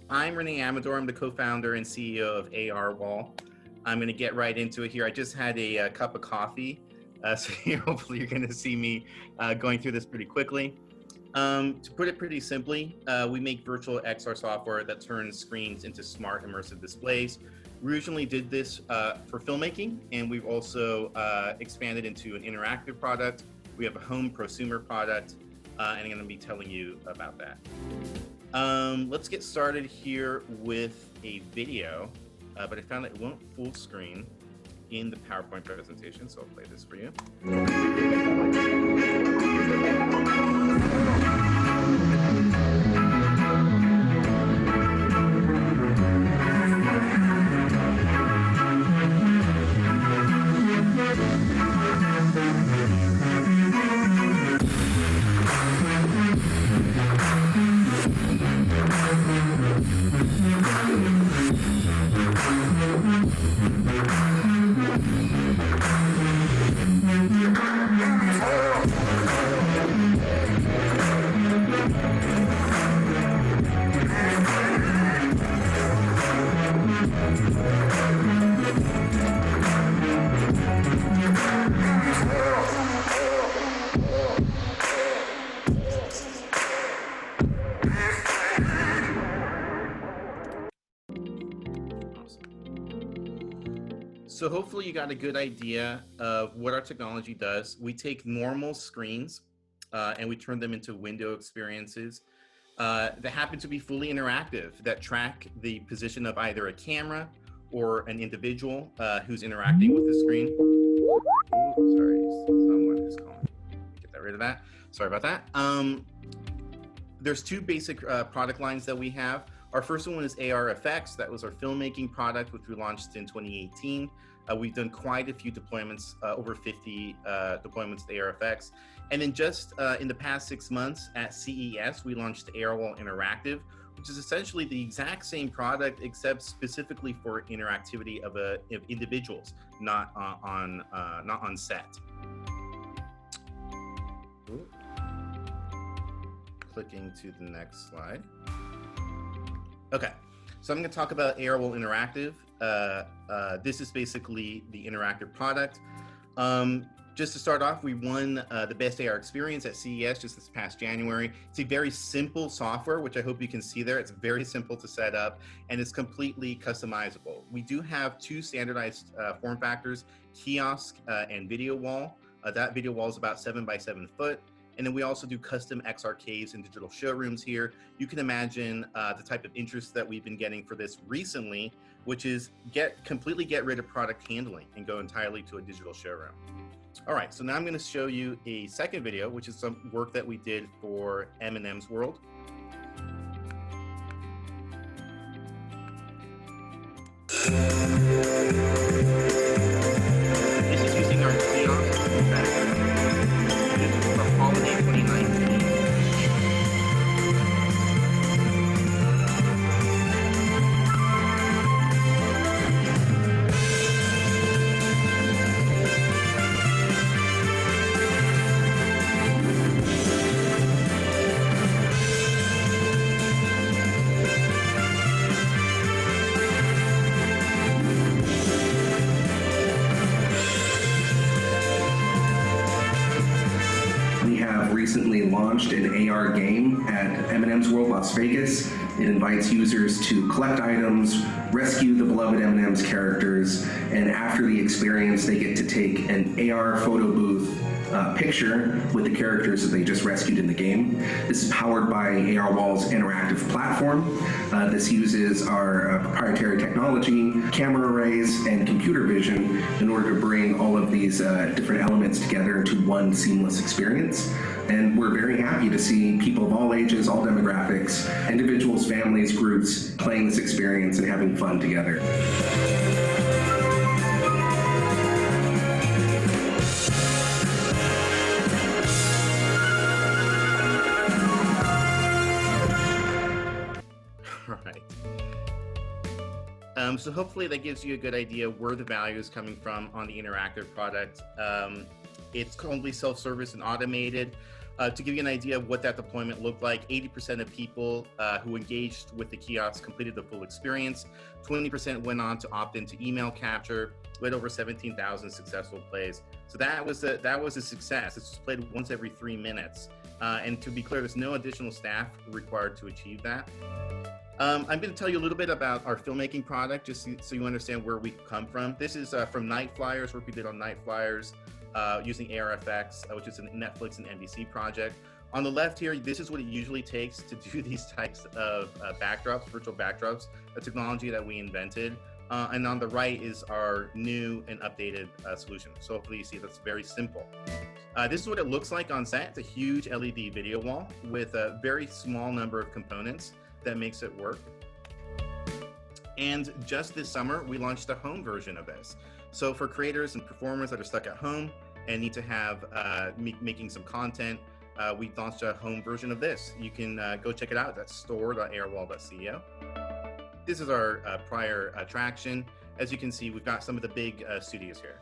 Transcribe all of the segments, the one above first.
I'm Rene Amador. I'm the co-founder and CEO of ARwall. I'm going to get right into it here. I just had a cup of coffee, so hopefully you're going to see me going through this pretty quickly. To put it pretty simply, we make virtual XR software that turns screens into smart immersive displays. We originally did this for filmmaking, and we've also expanded into an interactive product. We have a home prosumer product, and I'm going to be telling you about that. Let's get started here with a video, but I found that it won't full screen in the PowerPoint presentation, so I'll play this for you. So hopefully you got a good idea of what our technology does. We take normal screens and we turn them into window experiences that happen to be fully interactive, that track the position of either a camera or an individual who's interacting with the screen. Ooh, sorry, someone is calling. Get that rid of that. Sorry about that. There's two basic product lines that we have. Our first one is AR Effects. That was our filmmaking product, which we launched in 2018. We've done quite a few deployments, over 50 deployments of AR Effects. And then just in the past 6 months at CES, we launched ARwall Interactive, which is essentially the exact same product, except specifically for interactivity of individuals, not on set. Ooh. Clicking to the next slide. Okay, so I'm going to talk about ARwall Interactive. This is basically the interactive product. Just to start off, we won the Best AR Experience at CES just this past January. It's a very simple software, which I hope you can see there. It's very simple to set up, and it's completely customizable. We do have two standardized form factors, kiosk and video wall. That video wall is about 7 by 7 foot. And then we also do custom XR caves and digital showrooms here. You can imagine the type of interest that we've been getting for this recently, which is completely get rid of product handling and go entirely to a digital showroom. All right, so now I'm gonna show you a second video, which is some work that we did for M&M's World. This is using our kiosk. Holiday 2019. Recently launched an AR game at M&M's World Las Vegas. It invites users to collect items, rescue the beloved M&M's characters, and after the experience, they get to take an AR photo booth picture with the characters that they just rescued in the game. This is powered by ARwall's interactive platform. This uses our proprietary technology, camera arrays, and computer vision in order to bring all of these different elements together into one seamless experience. And we're very happy to see people of all ages, all demographics, individuals, families, groups playing this experience and having fun together. So hopefully that gives you a good idea where the value is coming from on the interactive product. It's completely self-service and automated. To give you an idea of what that deployment looked like, 80% of people who engaged with the kiosks completed the full experience. 20% went on to opt into email capture. We had over 17,000 successful plays. So that was a success. It's played once every 3 minutes. And to be clear, there's no additional staff required to achieve that. I'm going to tell you a little bit about our filmmaking product, just so you understand where we've come from. This is from Night Flyers, work we did on Night Flyers using ARFX, which is a Netflix and NBC project. On the left here, this is what it usually takes to do these types of backdrops, virtual backdrops, a technology that we invented. And on the right is our new and updated solution. So hopefully you see that's very simple. This is what it looks like on set. It's a huge LED video wall with a very small number of components that makes it work. And just this summer, we launched a home version of this. So for creators and performers that are stuck at home and need to have making some content, we launched a home version of this. You can go check it out. That's store.arwall.co. This is our prior attraction. As you can see, we've got some of the big studios here.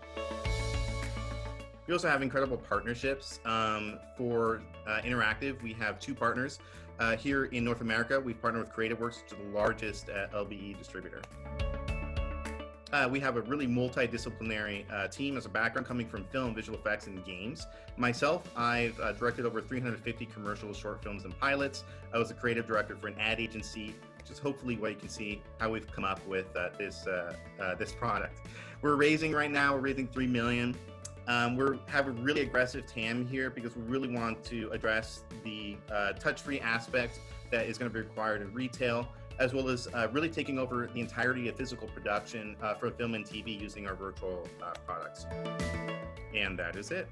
We also have incredible partnerships for interactive. We have 2 partners. Here in North America, we've partnered with CreativeWorks, which is the largest LBE distributor. We have a really multidisciplinary team as a background coming from film, visual effects, and games. Myself, I've directed over 350 commercials, short films, and pilots. I was a creative director for an ad agency, which is hopefully why you can see how we've come up with this product. We're raising right now, we're raising $3 million. We have a really aggressive TAM here because we really want to address the touch-free aspect that is going to be required in retail, as well as really taking over the entirety of physical production for film and TV using our virtual products. And that is it.